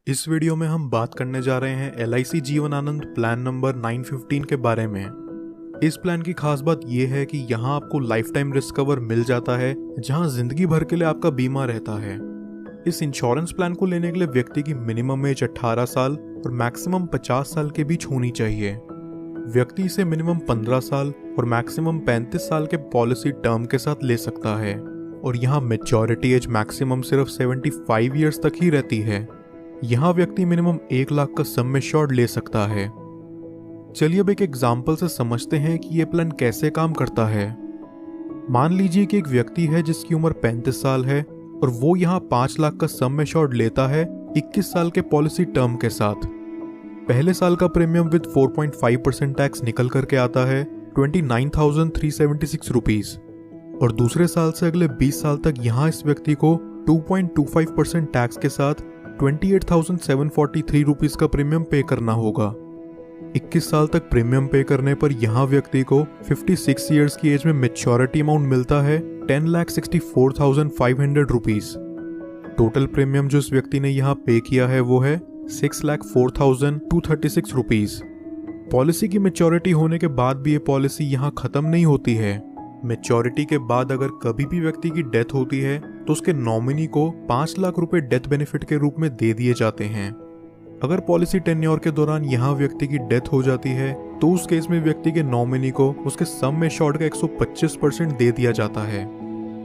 इस वीडियो में हम बात करने जा रहे हैं LIC Jeevan Anand plan number 915 के बारे में। इस प्लान की खास बात यह है कि यहाँ आपको लाइफ टाइम रिस्क कवर मिल जाता है, जहाँ जिंदगी भर के लिए आपका बीमा रहता है। इस इंश्योरेंस प्लान को लेने के लिए व्यक्ति की मिनिमम एज 18 साल और मैक्सिमम 50 साल के बीच होनी चाहिए। व्यक्ति इसे मिनिमम 15 साल और मैक्सिमम 35 साल के पॉलिसी टर्म के साथ ले सकता है, और यहाँ मेच्योरिटी एज मैक्सिमम सिर्फ 75 ईयर्स तक ही रहती है। यहाँ व्यक्ति मिनिमम 1 लाख का सम एश्योर्ड ले सकता है। चलिए अब एक एग्जाम्पल से समझते हैं कि ये प्लान कैसे काम करता है। मान लीजिए कि एक व्यक्ति है जिसकी उम्र 35 साल है और वो यहाँ 5 लाख का सम एश्योर्ड लेता है 21 साल के पॉलिसी टर्म के साथ। पहले साल का प्रीमियम विद 4.5% टैक्स निकल करके आता है 29,376 रुपीज, और दूसरे साल से अगले 20 साल तक यहाँ इस व्यक्ति को 2.25% टैक्स के साथ 28,743 रुपीज का प्रीमियम पे करना होगा। 21 साल तक प्रीमियम पे करने पर यहाँ व्यक्ति को 56 ईयर्स की एज में मेच्योरिटी अमाउंट मिलता है 10,64,500 रुपीज। टोटल प्रीमियम जो इस व्यक्ति ने यहाँ पे किया है वो है 6,04,236 रुपीज। पॉलिसी की मेच्योरिटी होने के बाद भी ये पॉलिसी यहाँ खत्म नहीं होती है। मेच्योरिटी के बाद अगर कभी भी व्यक्ति की डेथ होती है तो उसके नॉमिनी को 5 लाख रुपए डेथ बेनिफिट के रूप में दे दिए जाते हैं। अगर पॉलिसी टेन्योर के दौरान यहाँ व्यक्ति की डेथ हो जाती है तो उस केस में व्यक्ति के नॉमिनी को उसके सम एश्योर्ड का 125% दे दिया जाता है।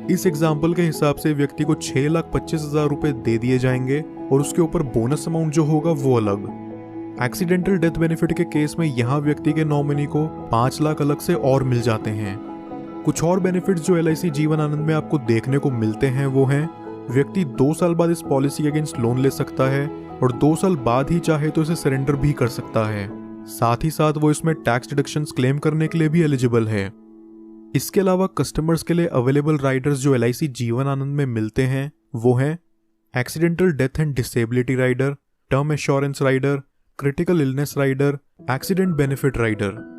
इस एग्जाम्पल के हिसाब से व्यक्ति को 6,25,000 रुपए दे दिए जाएंगे और उसके ऊपर बोनस अमाउंट जो होगा वो अलग। एक्सीडेंटल डेथ बेनिफिट के केस में यहाँ व्यक्ति के नॉमिनी को 5 लाख अलग से और मिल जाते हैं। कुछ और बेनिफिट्स जो LIC जीवन आनंद में आपको देखने को मिलते हैं वो हैं, व्यक्ति 2 साल बाद इस पॉलिसी के अगेंस्ट लोन ले सकता है और 2 साल बाद ही चाहे तो इसे सरेंडर भी कर सकता है। साथ ही साथ वो इसमें टैक्स डिडक्शंस क्लेम करने के लिए भी एलिजिबल है। इसके अलावा कस्टमर्स के लिए अवेलेबल राइडर्स जो LIC जीवन आनंद में मिलते हैं वो हैं accidental death and disability rider, term assurance rider, critical illness rider, accident benefit rider.